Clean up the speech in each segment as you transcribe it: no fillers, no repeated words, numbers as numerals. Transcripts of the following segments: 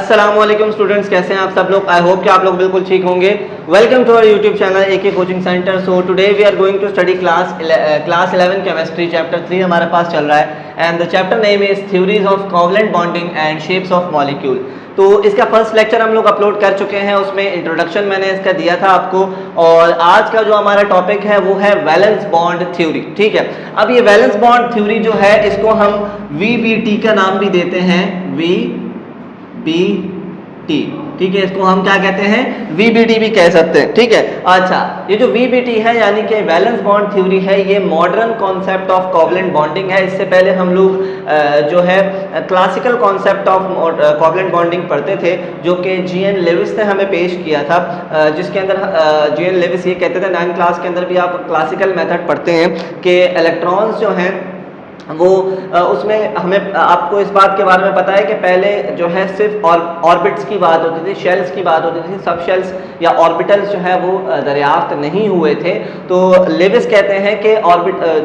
अस्सलामुअलैकुम स्टूडेंट्स, कैसे हैं आप सब लोग। आई होप कि आप लोग बिल्कुल ठीक होंगे। Welcome to our YouTube channel AK coaching centre. So today we are going to study class 11 chemistry chapter 3 हमारे पास चल रहा है and the chapter name is theories of covalent bonding and shapes of molecule. तो इसका first lecture हम लोग upload कर चुके हैं, उसमें इंट्रोडक्शन मैंने इसका दिया था आपको। और आज का जो हमारा टॉपिक है वो है वैलेंस बॉन्ड थ्योरी। ठीक है, अब ये वैलेंस बॉन्ड थ्योरी जो है इसको हम VBT का नाम भी देते हैं, VBT। ठीक है, इसको हम क्या कहते हैं, VBT भी कह सकते हैं। ठीक है, अच्छा, ये जो VBT है यानी कि वैलेंस बॉन्ड थ्योरी है, ये modern concept of covalent bonding है। इससे पहले हम लोग जो है classical concept of covalent bonding पढ़ते थे, जो कि GN लेविस ने हमें पेश किया था, जिसके अंदर GN लेविस ये कहते थे, 9th क्लास के अंदर भी आप क्लासिकल मेथड पढ़ते हैं कि इलेक्ट्रॉन्स जो हैं वो उसमें हमें आपको इस बात के बारे में पता है कि पहले जो है सिर्फ ऑर्बिट्स की बात होती थी, शेल्स की बात होती थी, सब शेल्स या ऑर्बिटल्स जो है वो दरियाफ्त नहीं हुए थे। तो लेविस कहते हैं कि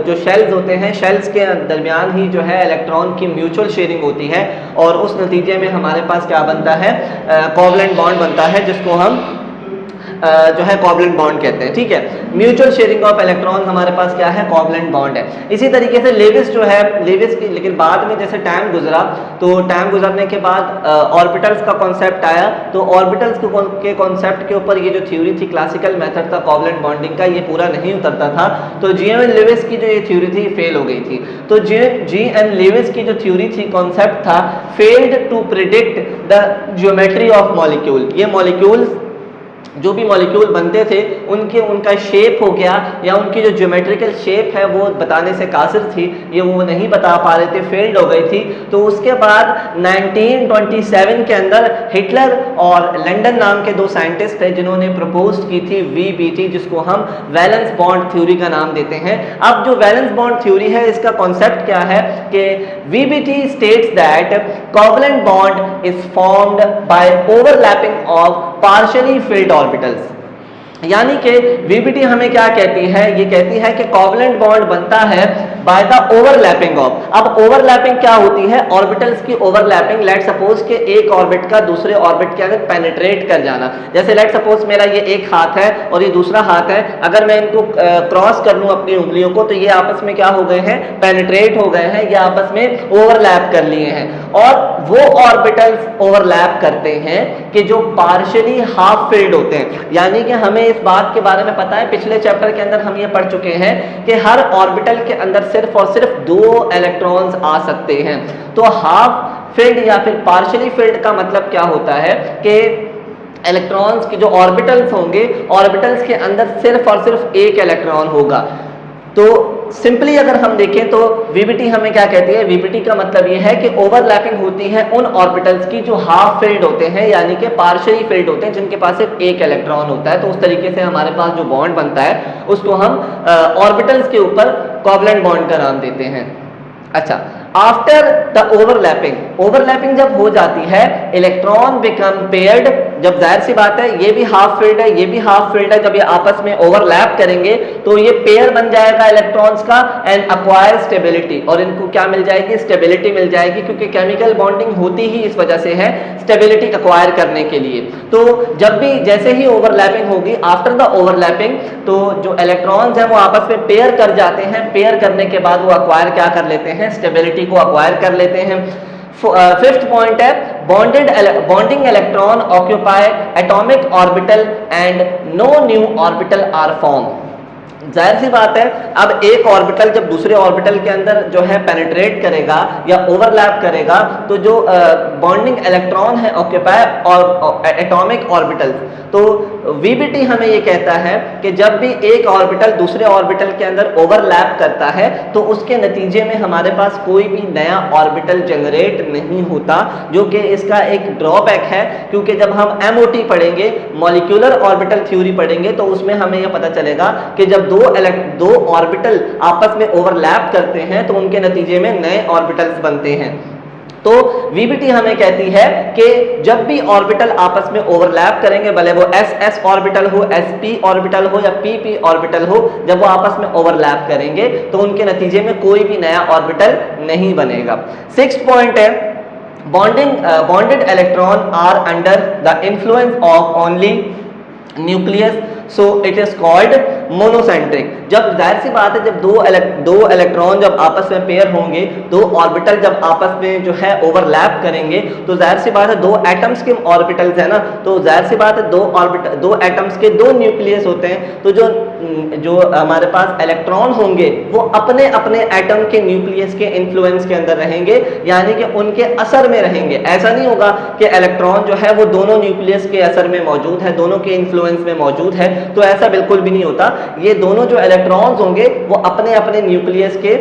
जो शेल्स होते हैं, शेल्स के दरमियान ही जो है इलेक्ट्रॉन की म्यूचुअल शेयरिंग होती है और उस नतीजे में हमारे पास क्या बनता है, कोवलेंट बॉन्ड बनता है, जिसको हम जो है कोवलेंट बॉन्ड कहते हैं। ठीक है, म्यूचुअल शेयरिंग ऑफ इलेक्ट्रॉन हमारे पास क्या है, कोवलेंट बॉन्ड है। इसी तरीके से लेविस जो है, लेविस की, लेकिन बाद में जैसे टाइम गुजरा तो टाइम गुजरने के बाद ऑर्बिटल्स का कॉन्सेप्ट आया, तो ऑर्बिटल्स के कॉन्सेप्ट के ऊपर ये जो थ्योरी थी, क्लासिकल मेथड था कोवलेंट बॉन्डिंग का, ये पूरा नहीं उतरता था। तो GN लेविस की जो ये थ्योरी थी फेल हो गई थी। तो GN लेविस की जो थ्योरी थी, कॉन्सेप्ट था, failed to predict the geometry of molecule. ये मॉलिक्यूल्स जो भी मॉलिक्यूल बनते थे उनका शेप हो गया या उनकी जो ज्योमेट्रिकल शेप है वो बताने से कासिर थी, ये वो नहीं बता पा रहे थे, फेल्ड हो गई थी। तो उसके बाद 1927 के अंदर हिटलर और लंदन नाम के दो साइंटिस्ट थे जिन्होंने प्रपोज की थी VBT, जिसको हम वैलेंस बॉन्ड थ्योरी का नाम देते हैं। अब जो वैलेंस बॉन्ड थ्योरी है इसका कॉन्सेप्ट क्या है कि VBT states that covalent bond is formed bye overlapping of partially field orbitals. यानी कि VBT हमें क्या कहती है, ये कहती है कि कोवलेंट बॉन्ड बनता है बाय द ओवरलैपिंग ऑफ। अब ओवरलैपिंग क्या होती है, ऑर्बिटल्स की ओवरलैपिंग। लेट सपोज के एक ऑर्बिट का दूसरे ऑर्बिट के अंदर पेनिट्रेट कर जाना। जैसे लेट सपोज मेरा ये एक हाथ है और ये दूसरा हाथ है, अगर मैं इनको क्रॉस कर लूं अपनी उंगलियों को, तो ये आपस में क्या हो गए हैं, पेनिट्रेट हो गए हैं, ये आपस में ओवरलैप कर लिए हैं। और वो ऑर्बिटल्स ओवरलैप करते हैं कि जो पार्शियली हाफ फिल्ड होते हैं। यानी कि हमें इस बात के बारे में पता है, पिछले चैप्टर के अंदर हम ये पढ़ चुके हैं कि हर ऑर्बिटल के अंदर सिर्फ और सिर्फ 2 इलेक्ट्रॉन्स आ सकते हैं। तो हाफ फिल्ड या फिर पार्शियली फिल्ड का मतलब क्या होता है कि इलेक्ट्रॉन्स के जो ऑर्बिटल्स होंगे, ऑर्बिटल्स के अंदर सिर्फ और सिर्फ एक इलेक्ट्रॉन होगा। तो सिंपली अगर हम देखें तो VBT हमें क्या कहती है, VBT का मतलब ये है कि ओवरलैपिंग होती है उन ऑर्बिटल्स की जो हाफ फिल्ड होते हैं, यानी कि पार्शियली फिल्ड होते हैं, जिनके पास सिर्फ एक इलेक्ट्रॉन होता है। तो उस तरीके से हमारे पास जो बॉन्ड बनता है उसको हम ऑर्बिटल्स के ऊपर कोवलेंट बॉन्ड का नाम देते हैं। अच्छा, आफ्टर द ओवरलैपिंग जब हो जाती है, इलेक्ट्रॉन बिकम पेयर्ड। जब जाहिर सी बात है ये भी हाफ फिल्ड है, ये भी हाफ फिल्ड है, जब ये आपस में ओवरलैप करेंगे तो ये पेयर बन जाएगा इलेक्ट्रॉन्स का एंड अक्वायर स्टेबिलिटी। और इनको क्या मिल जाएगी, स्टेबिलिटी मिल जाएगी, क्योंकि केमिकल बॉन्डिंग होती ही इस वजह से है, स्टेबिलिटी अक्वायर करने के लिए। तो जब भी जैसे ही ओवरलैपिंग होगी, आफ्टर द ओवरलैपिंग, तो जो इलेक्ट्रॉन्स हैं वो आपस में पेयर कर जाते हैं। पेयर करने के बाद वो अक्वायर क्या कर लेते हैं, स्टेबिलिटी को अक्वायर कर लेते हैं। फिफ्थ पॉइंट है bonding electron occupy atomic orbital and no new orbital are form. जाहिर सी बात है, अब एक ऑर्बिटल जब दूसरे ऑर्बिटल के अंदर जो है पेनिट्रेट करेगा या ओवरलैप करेगा, तो जो बॉन्डिंग इलेक्ट्रॉन है ऑक्यूपाई और एटॉमिक ऑर्बिटल, तो VBT हमें ये कहता है कि जब भी एक ऑर्बिटल दूसरे ऑर्बिटल के अंदर ओवरलैप करता है तो उसके नतीजे में हमारे पास कोई भी नया ऑर्बिटल जनरेट नहीं होता, जो कि इसका एक ड्रॉबैक है। क्योंकि जब हम MOT पढ़ेंगे, मॉलिक्यूलर ऑर्बिटल थ्योरी पढ़ेंगे, तो उसमें हमें यह पता चलेगा कि जब दो ऑर्बिटल आपस में ओवरलैप करते हैं तो उनके नतीजे में नए ऑर्बिटल्स बनते हैं। तो VBT हमें कहती है कि जब भी ऑर्बिटल आपस में ओवरलैप करेंगे, भले वो SS ऑर्बिटल हो, SP ऑर्बिटल हो या PP ऑर्बिटल हो, जब वो आपस में ओवरलैप करेंगे तो उनके नतीजे में कोई भी नया ऑर्बिटल नहीं बनेगा। 6th पॉइंट है bonded electron are under the influence of only nucleus, so it is called monocentric. जब जाहिर सी बात है, जब दो इलेक्ट्रॉन जब आपस में पेयर होंगे, दो ऑर्बिटल जब आपस में जो है ओवरलैप करेंगे, तो जाहिर सी बात है दो एटम्स के ऑर्बिटल्स है ना, तो जाहिर सी बात है दो एटम्स के दो न्यूक्लियस होते हैं, तो जो हमारे पास इलेक्ट्रॉन होंगे वो अपने अपने एटम के न्यूक्लियस के इन्फ्लुएंस के अंदर रहेंगे, यानी कि उनके असर में रहेंगे। ऐसा नहीं होगा कि इलेक्ट्रॉन जो है वो दोनों न्यूक्लियस के असर में मौजूद है, दोनों के इन्फ्लुएंस में मौजूद है, तो ऐसा बिल्कुल भी नहीं होता। ये दोनों जो इलेक्ट्रॉन्स होंगे वो अपने अपने न्यूक्लियस के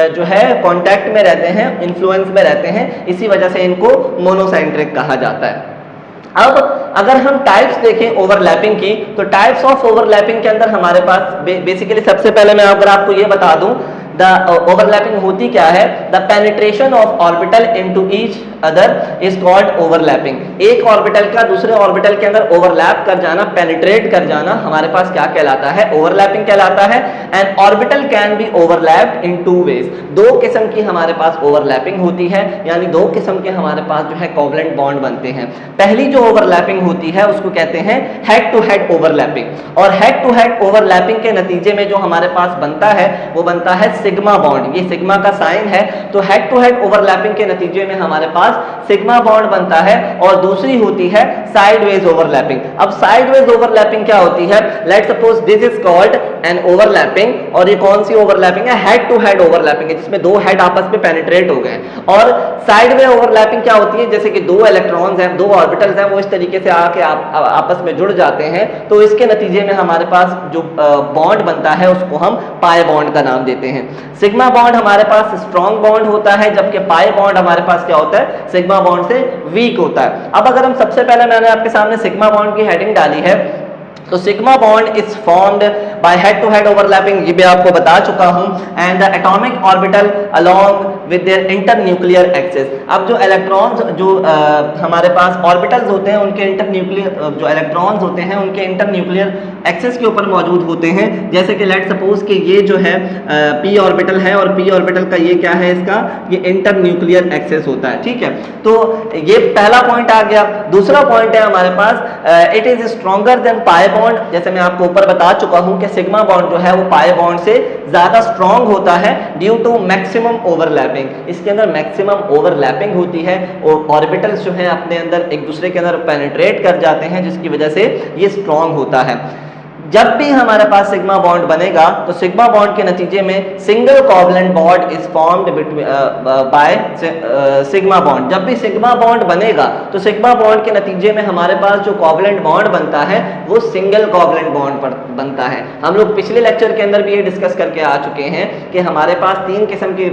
जो है कांटेक्ट में रहते हैं, इन्फ्लुएंस में रहते हैं, इसी वजह से इनको मोनोसेंट्रिक कहा जाता है। अब अगर हम टाइप्स देखें ओवरलैपिंग की, तो टाइप्स ऑफ ओवरलैपिंग के अंदर हमारे पास बेसिकली सबसे पहले मैं अगर आपको ये बता दूं, द ओवरलैपिंग होती क्या है, the penetration of orbital into each other is called overlapping. एक ऑर्बिटल का दूसरे ऑर्बिटल के अंदर ओवरलैप कर जाना, पेनिट्रेट कर जाना, हमारे पास क्या कहलाता है, ओवरलैपिंग कहलाता है। And orbital can be overlapped in two ways, दो किस्म की हमारे पास ओवरलैपिंग होती है, यानी दो किस्म के हमारे पास जो है कोवलेंट बॉन्ड बनते हैं। पहली जो ओवरलैपिंग होती है उसको कहते हैं हेड टू हेड ओवरलैपिंग, और हेड टू हेड ओवरलैपिंग के नतीजे में जो हमारे पास बनता है वो बनता है सिग्मा बॉन्ड। ये सिग्मा का साइन है, तो हेड टू हेड ओवरलैपिंग के नतीजे में हमारे पास सिग्मा बॉन्ड बनता है। और दूसरी होती है साइडवेज ओवरलैपिंग। अब साइडवेज ओवरलैपिंग क्या होती है, let's suppose this is called an overlapping, और ये कौन सी ओवरलैपिंग है, हेड टू हेड ओवरलैपिंग है, जिसमें दो हेड आपस में पेनिट्रेट हो गए। और साइडवेज ओवरलैपिंग क्या होती है, जैसे कि दो इलेक्ट्रॉन्स हैं, दो ऑर्बिटल्स हैं, वो इस तरीके से आके आपस में जुड़ जाते हैं, तो इसके नतीजे में हमारे पास जो बॉन्ड बनता है उसको हम पाई बॉन्ड का नाम देते हैं। सिग्मा बॉन्ड हमारे पास स्ट्रॉन्ग बॉन्ड होता है, जबकि पाई बॉन्ड हमारे पास क्या होता है, सिग्मा बॉन्ड से वीक होता है। अब अगर हम सबसे पहले मैंने आपके सामने सिग्मा बॉन्ड की हेडिंग डाली है, तो sigma bond is formed by head to head overlapping, ये भी आपको बता चुका हूं, and the atomic orbital along with their internuclear axis. अब जो इलेक्ट्रॉन्स जो हमारे पास ऑर्बिटल्स होते हैं, उनके इंटरन्यूक्लियर जो इलेक्ट्रॉन्स होते हैं उनके इंटरन्यूक्लियर एक्सिस के ऊपर मौजूद होते हैं। जैसे कि लेट सपोज कि ये जो है पी ऑर्बिटल है, और पी ऑर्बिटल का ये क्या है, इसका ये इंटरन्यूक्लियर एक्सिस होता है, ठीक है। तो ये पहला पॉइंट आ गया। दूसरा पॉइंट है हमारे पास it is stronger than pi bond. जैसे मैं आपको ऊपर बता चुका हूं कि सिग्मा बॉन्ड जो है वो पाई बॉन्ड से ज्यादा स्ट्रॉन्ग होता है ड्यू टू मैक्सिमम ओवरलैपिंग। इसके अंदर मैक्सिमम ओवरलैपिंग होती है और ऑर्बिटल्स जो है अपने अंदर एक दूसरे के अंदर पेनिट्रेट कर जाते हैं, जिसकी वजह से ये स्ट्रॉन्ग होता है। जब भी हमारे पास सिग्मा बॉन्ड बनेगा तो सिग्मा बॉन्ड के नतीजे में single covalent bond is formed by sigma bond. जब भी सिग्मा बॉन्ड बनेगा तो सिग्मा बॉन्ड के नतीजे में हमारे पास जो कोवलेंट बॉन्ड बनता है वो सिंगल कोवलेंट बॉन्ड बनता है। हम लोग पिछले लेक्चर के अंदर भी ये डिस्कस करके आ चुके हैं कि हमारे पास तीन किस्म के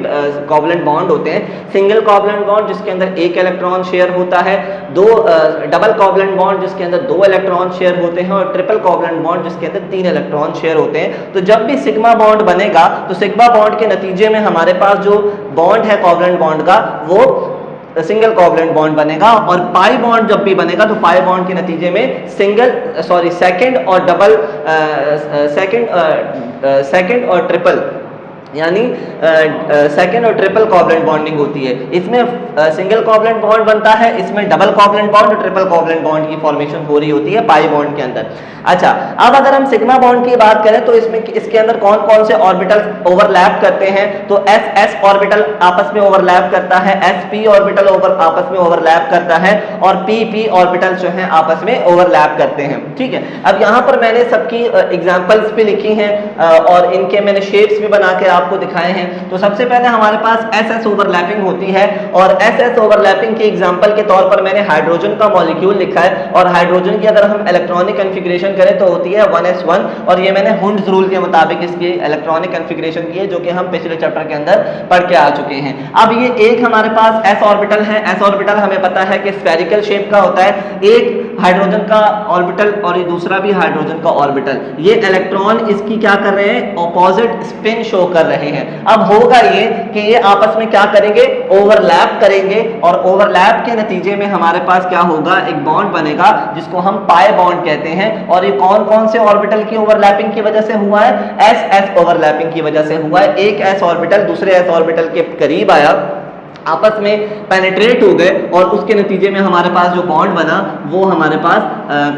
कोवलेंट बॉन्ड होते हैं। सिंगल कोवलेंट बॉन्ड जिसके अंदर एक इलेक्ट्रॉन शेयर होता है, दो डबल कोवलेंट बॉन्ड जिसके अंदर दो इलेक्ट्रॉन शेयर होते हैं, और ट्रिपल कोवलेंट बॉन्ड जिसके अंदर तीन इलेक्ट्रॉन शेयर होते हैं। तो जब भी सिग्मा बॉन्ड बनेगा तो सिग्मा बॉन्ड के नतीजे में हमारे पास जो बॉन्ड है कोवलेंट बॉन्ड का वो सिंगल कोवलेंट बॉन्ड बनेगा, और पाई बॉन्ड जब भी बनेगा तो पाई बॉन्ड के नतीजे में सेकंड और डबल सेकंड और ट्रिपल यानी सेकेंड और ट्रिपल कोवलेंट बॉन्डिंग होती है। इसमें सिंगल कोवलेंट बॉन्ड बनता है, इसमें डबल कोवलेंट बॉन्ड और ट्रिपल कोवलेंट बॉन्ड की फॉर्मेशन हो रही होती है पाई बॉन्ड के अंदर। अच्छा, अब अगर हम सिग्मा बॉन्ड की बात करें तो इसमें इसके अंदर कौन कौन से ऑर्बिटल ओवरलैप करते हैं, तो एस एस ऑर्बिटल आपस में ओवरलैप करता है, एस पी ऑर्बिटल आपस में ओवरलैप करता है, और पी पी ऑर्बिटल जो है आपस में ओवरलैप करते हैं, ठीक है। अब यहाँ पर मैंने सबकी एग्जाम्पल्स भी लिखी हैं और इनके मैंने शेप्स भी बना के आपको दिखाए हैं। तो सबसे पहले हमारे पास एस एस ओवरलैपिंग होती है, और एस एस ओवरलैपिंग के एग्जांपल के तौर पर मैंने हाइड्रोजन का मॉलिक्यूल लिखा है, और हाइड्रोजन की अगर हम इलेक्ट्रॉनिक कॉन्फ़िगरेशन करें तो होती है 1s1, और ये मैंने हुंड्स रूल के मुताबिक इसकी इलेक्ट्रॉनिक कॉन्फ़िगरेशन की है, जो कि हम पिछले चैप्टर के अंदर पढ़ के आ चुके हैं। अब ये एक हमारे पास एस ऑर्बिटल है, एस ऑर्बिटल हमें पता है कि स्फेरिकल शेप का होता है, एक हाइड्रोजन का ऑर्बिटल और ये दूसरा भी हाइड्रोजन का ऑर्बिटल, ये इलेक्ट्रॉन इसकी क्या कर रहे हैं, ऑपोजिट स्पिन शो कर रहे हैं। अब होगा ये कि ये आपस में क्या करेंगे, ओवरलैप करेंगे, और ओवरलैप के नतीजे में हमारे पास क्या होगा, एक बॉन्ड बनेगा जिसको हम पाई बॉन्ड कहते हैं। और ये कौन कौन से ऑर्बिटल की ओवरलैपिंग की वजह से हुआ है, एस एस ओवरलैपिंग की वजह से हुआ है। एक एस ऑर्बिटल दूसरे एस ऑर्बिटल के करीब आया आपस में पेनिट्रेट हो गए और उसके नतीजे में हमारे पास जो बॉन्ड बना वो हमारे पास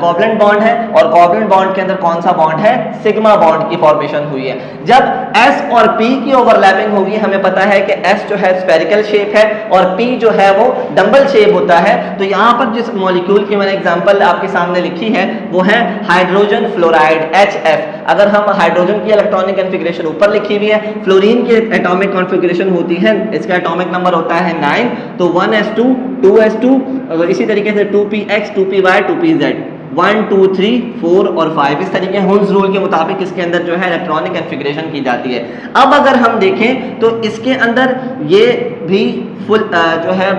कोवलेंट बॉन्ड है। और कोवलेंट बॉन्ड के अंदर कौन सा बॉन्ड है? सिग्मा बॉन्ड की फॉर्मेशन हुई है। जब S और P की ओवरलैपिंग होगी, हमें पता है कि S जो है स्फेरिकल शेप है और P जो है वो डबल शेप होता है। तो यहाँ पर जिस मॉलिक्यूल की मैंने एग्जांपल आपके सामने लिखी है वो है हाइड्रोजन फ्लोराइड HF। अगर हम हाइड्रोजन की इलेक्ट्रॉनिक कॉन्फ़िगरेशन ऊपर लिखी हुई है, फ्लोरीन की एटॉमिक कॉन्फ़िगरेशन होती है, इसका एटॉमिक नंबर होता है 9, तो 1s2 2s2 इसी तरीके से 2px 2py 2pz 1 2 3 4 और 5 इस तरीके हुन्स रूल के मुताबिक इसके अंदर जो है इलेक्ट्रॉनिक कॉन्फ़िगरेशन की जाती है। अब अगर हम देखें तो इसके अंदर ये भी फुल जो है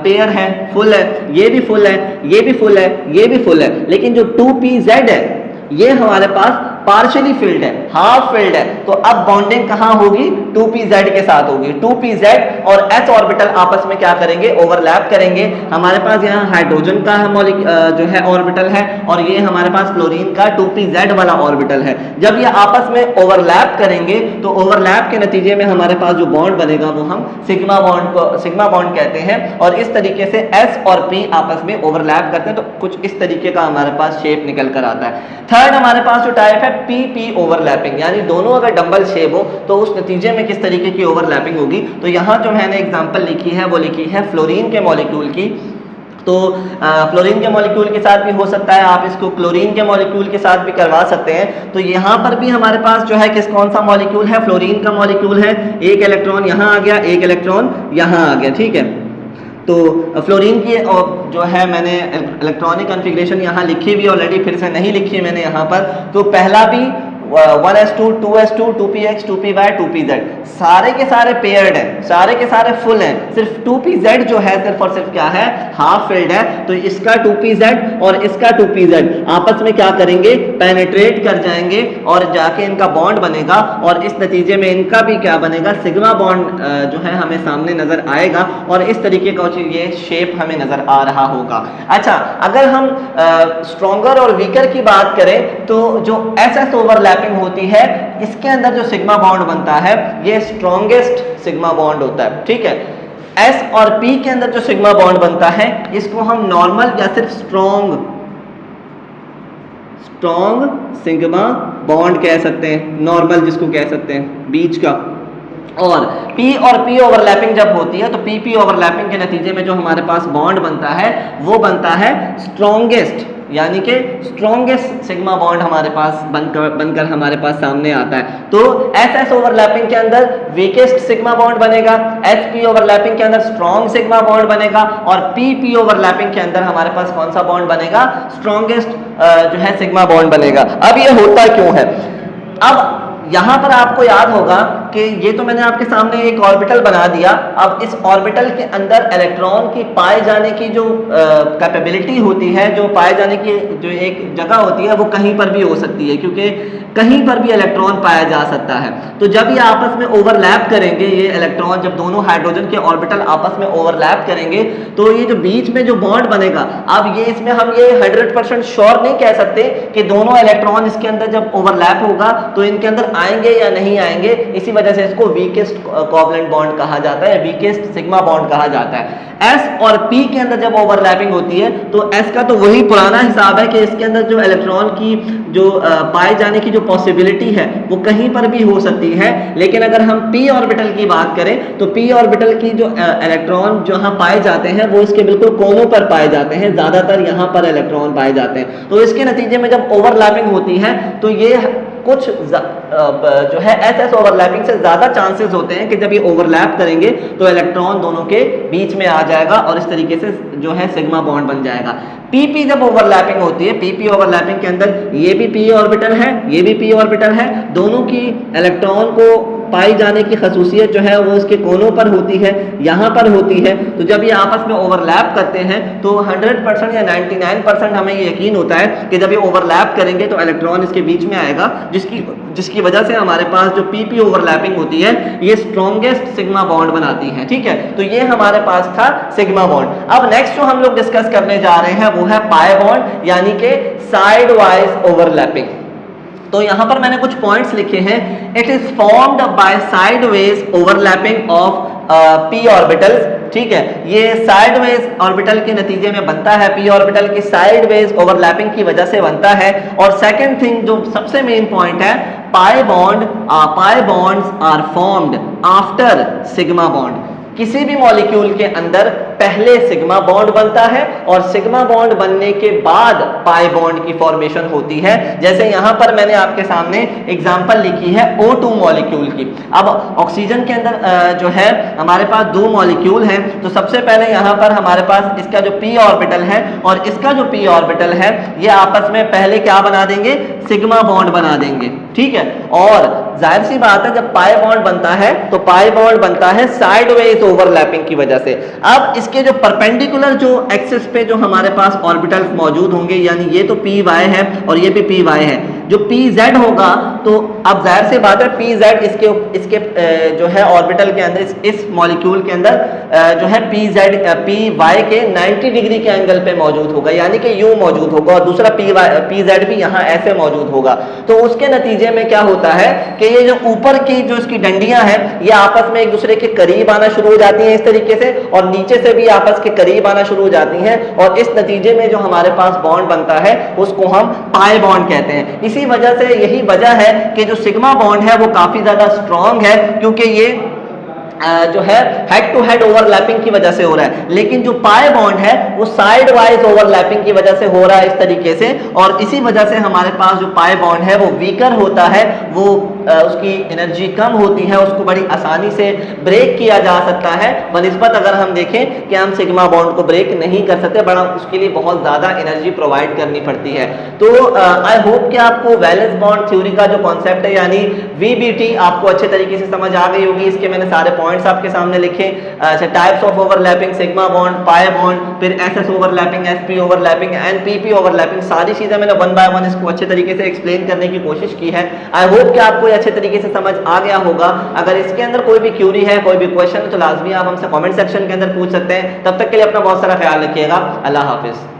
पेयर है, फुल है, ये भी फुल है, ये भी फुल है, ये भी फुल है, लेकिन जो 2pz है ये हमारे पास पार्शियली फिल्ड है, हाफ फिल्ड है। तो अब बॉन्डिंग कहां होगी? 2pz के साथ होगी। 2pz और s ऑर्बिटल आपस में क्या करेंगे? ओवरलैप करेंगे। हमारे पास यहाँ हाइड्रोजन का जो है ऑर्बिटल है और ये हमारे पास फ्लोरीन का 2pz वाला ऑर्बिटल है। जब ये आपस में ओवरलैप करेंगे तो ओवरलैप के नतीजे में हमारे पास जो बॉन्ड बनेगा वो हम सिग्मा बॉन्ड कहते हैं। और इस तरीके से s और p आपस में ओवरलैप करते हैं तो कुछ इस तरीके का हमारे पास शेप निकल कर आता है। थर्ड हमारे पास जो टाइप है PP ओवरलैपिंग, यानी दोनों अगर डबल शेप हो तो उस नतीजे में किस तरीके की ओवरलैपिंग होगी। तो यहाँ जो मैंने एग्जांपल लिखी है वो लिखी है फ्लोरीन के मॉलिक्यूल की। तो फ्लोरीन के मॉलिक्यूल के साथ भी हो सकता है, आप इसको क्लोरीन के मॉलिक्यूल के साथ भी करवा सकते हैं। तो यहाँ पर भी हमारे पास जो है कौन सा मॉलिक्यूल है? फ्लोरीन का मॉलिक्यूल है। एक इलेक्ट्रॉन यहाँ आ गया, एक इलेक्ट्रॉन यहाँ आ गया, ठीक है। तो फ्लोरीन की जो है मैंने इलेक्ट्रॉनिक कॉन्फ़िगरेशन यहाँ लिखी हुई ऑलरेडी, फिर से नहीं लिखी मैंने यहाँ पर। तो पहला भी 1s2 2s2 2px 2py 2pz सारे के सारे पेयर्ड हैं, सारे के सारे फुल हैं। सिर्फ 2pz जो है सिर्फ और सिर्फ क्या है? हाफ फिल्ड है। तो इसका 2pz और इसका 2pz आपस में क्या करेंगे? पेनिट्रेट कर जाएंगे और जाके इनका बॉन्ड बनेगा और इस नतीजे में इनका भी क्या बनेगा? सिग्मा बॉन्ड जो है हमें सामने नजर आएगा और इस तरीके का ये शेप हमें नजर आ रहा होगा। अच्छा, अगर हम स्ट्रॉन्गर और वीकर की बात करें तो जो SS ओवरलैप होती है इसके अंदर जो सिग्मा बॉन्ड बनता है ये स्ट्रॉन्गेस्ट सिग्मा बॉन्ड होता है, ठीक है। S और P के अंदर जो सिग्मा बॉन्ड बनता है इसको हम नॉर्मल या सिर्फ स्ट्रॉन्ग सिग्मा बॉन्ड कह सकते हैं, नॉर्मल जिसको कह सकते हैं बीच का। और P और P ओवरलैपिंग जब होती है तो PP ओवरलैपिंग के नतीजे में जो हमारे पास बॉन्ड बनता है वो बनता है स्ट्रॉन्गेस्ट, यानी कि स्ट्रॉन्गेस्ट सिग्मा बॉन्ड हमारे पास बनकर हमारे पास सामने आता है। तो SS ओवरलैपिंग के अंदर वीकेस्ट सिग्मा बॉन्ड बनेगा, SP ओवरलैपिंग के अंदर स्ट्रॉन्ग सिग्मा बॉन्ड बनेगा और PP ओवरलैपिंग के अंदर हमारे पास कौन सा बॉन्ड बनेगा? स्ट्रॉन्गेस्ट जो है सिग्मा बॉन्ड बनेगा। अब ये होता क्यों है? अब यहां पर आपको याद होगा कि ये तो मैंने आपके सामने एक ऑर्बिटल बना दिया। अब इस ऑर्बिटल के अंदर इलेक्ट्रॉन की पाए जाने की जो कैपेबिलिटी होती है, जो पाए जाने की जो एक जगह होती है वो कहीं पर भी हो सकती है, क्योंकि कहीं पर भी इलेक्ट्रॉन पाया जा सकता है। तो जब ये आपस में ओवरलैप करेंगे, ये इलेक्ट्रॉन जब दोनों हाइड्रोजन के ऑर्बिटल आपस में ओवरलैप करेंगे तो ये जो बीच में जो बॉन्ड बनेगा, अब ये इसमें हम ये 100% श्योर नहीं कह सकते कि दोनों इलेक्ट्रॉन इसके अंदर जब ओवरलैप होगा तो इनके अंदर आएंगे या नहीं आएंगे। इसी वजह से इसको वीकेस्ट कोवलेंट बॉन्ड कहा जाता है, वीकेस्ट सिग्मा बॉन्ड कहा जाता है। S और P के अंदर जब ओवरलैपिंग होती है तो S का तो वही पुराना हिसाब है कि इसके अंदर जो इलेक्ट्रॉन की जो पाए जाने की जो पॉसिबिलिटी है वो कहीं पर भी हो सकती है। लेकिन अगर हम P ऑर्बिटल की बात करें तो P ऑर्बिटल की जो इलेक्ट्रॉन जहां पाए जाते हैं वो इसके बिल्कुल कोनों पर पाए जाते हैं, ज्यादातर यहां पर इलेक्ट्रॉन पाए जाते हैं। तो इसके नतीजे में जब ओवरलैपिंग होती है तो ये कुछ जो है SS ओवरलैपिंग से ज्यादा चांसेस होते हैं कि जब ये ओवरलैप करेंगे तो इलेक्ट्रॉन दोनों के बीच में आ जाएगा और इस तरीके से जो है सिग्मा बॉन्ड बन जाएगा। PP जब ओवरलैपिंग होती है, PP ओवरलैपिंग के अंदर ये भी P ऑर्बिटल है, ये भी P ऑर्बिटल है, दोनों की इलेक्ट्रॉन को पाई जाने की खसूसियत जो है वो इसके कोनों पर होती है, यहाँ पर होती है। तो जब ये आपस में ओवरलैप करते हैं तो 100% या 99% हमें ये यकीन होता है कि जब ये ओवरलैप करेंगे तो इलेक्ट्रॉन इसके बीच में आएगा, जिसकी वजह से हमारे पास जो PP ओवरलैपिंग होती है ये स्ट्रॉन्गेस्ट सिग्मा बॉन्ड बनाती है, ठीक है। तो ये हमारे पास था सिग्मा बॉन्ड। अब नेक्स्ट जो हम लोग डिस्कस करने जा रहे हैं वो है पाई बॉन्ड, यानी कि साइड वाइज ओवरलैपिंग। तो यहां पर मैंने कुछ पॉइंट्स लिखे हैं। It is formed bye sideways overlapping of P orbitals, ठीक है, ये साइडवेज ऑर्बिटल के नतीजे में बनता है, पी ऑर्बिटल की साइडवेज ओवरलैपिंग की वजह से बनता है। और सेकंड थिंग जो सबसे मेन पॉइंट है, pi bonds are formed after sigma bond. किसी भी मॉलिक्यूल के अंदर पहले सिग्मा बॉन्ड बनता है और सिग्मा बॉन्ड बनने के बाद पाई बॉन्ड की फॉर्मेशन होती है। जैसे यहां पर मैंने आपके सामने एग्जांपल लिखी है O2 मॉलिक्यूल की। अब ऑक्सीजन के अंदर जो है हमारे पास दो मॉलिक्यूल हैं, तो सबसे पहले यहां पर हमारे पास इसका जो p ऑर्बिटल है और इसका जो p ऑर्बिटल है, ये आपस में पहले क्या बना देंगे, सिग्मा बॉन्ड बना देंगे, ठीक है। और जाहिर सी बात है जब पाई बॉन्ड बनता है तो पाई बॉन्ड बनता है साइडवेज ओवरलैपिंग की वजह से। अब इसके जो परपेंडिकुलर जो एक्सिस पे जो हमारे पास ऑर्बिटल्स मौजूद होंगे, यानी ये तो पी वाई है और ये भी पी वाई है, जो पी जेड होगा तो अब जाहिर सी बात है पी जेड इसके जो है ऑर्बिटल के अंदर इस मॉलिक्यूल के अंदर जो है पी वाई के 90 डिग्री के एंगल पे मौजूद होगा, यानी कि यूं मौजूद होगा, और दूसरा पी जेड भी यहाँ ऐसे मौजूद होगा। तो उसके नतीजे में क्या होता है कि ये जो ऊपर की जो इसकी डंडियां हैं ये आपस में एक दूसरे के करीब आना शुरू हो जाती हैं इस तरीके से, और नीचे से भी आपस के करीब आना शुरू हो जाती हैं, और इस नतीजे में जो हमारे पास बॉन्ड बनता है उसको हम पाई बॉन्ड कहते हैं। इसी वजह से यही वजह है कि जो सिग्मा बॉन्ड है वो काफी ज्यादा स्ट्रॉन्ग है, क्योंकि ये जो है हेड टू हेड ओवरलैपिंग की वजह से हो रहा है। लेकिन जो पाई बॉन्ड है वो साइड वाइज ओवरलैपिंग की वजह से हो रहा है इस तरीके से, और इसी वजह से हमारे पास जो पाई बॉन्ड है वो वीकर होता है, वो उसकी एनर्जी कम होती है, उसको बड़ी आसानी से ब्रेक किया जा सकता है बनिस्बत अगर हम देखें कि हम सिग्मा बॉन्ड को ब्रेक नहीं कर सकते, बड़ा उसके लिए बहुत ज्यादा एनर्जी प्रोवाइड करनी पड़ती है। तो आई होप कि आपको वैलेंस बॉन्ड थ्योरी का जो कॉन्सेप्ट है यानी VBT आपको अच्छे तरीके से समझ आ गई होगी। इसके मैंने सारे पॉइंट्स आपके सामने लिखे, types of overlapping, sigma bond, pi bond, फिर SS overlapping, SP overlapping and PP overlapping, सारी चीजें मैंने वन बाय वन इसको अच्छे तरीके से एक्सप्लेन करने की कोशिश की है। आई होप कि आपको अच्छे तरीके से समझ आ गया होगा। अगर इसके अंदर कोई भी क्यूरी है, कोई भी क्वेश्चन है तो लाजमी आप हमसे कमेंट सेक्शन के अंदर पूछ सकते हैं। तब तक के लिए अपना बहुत सारा ख्याल रखिएगा। अल्लाह हाफिज।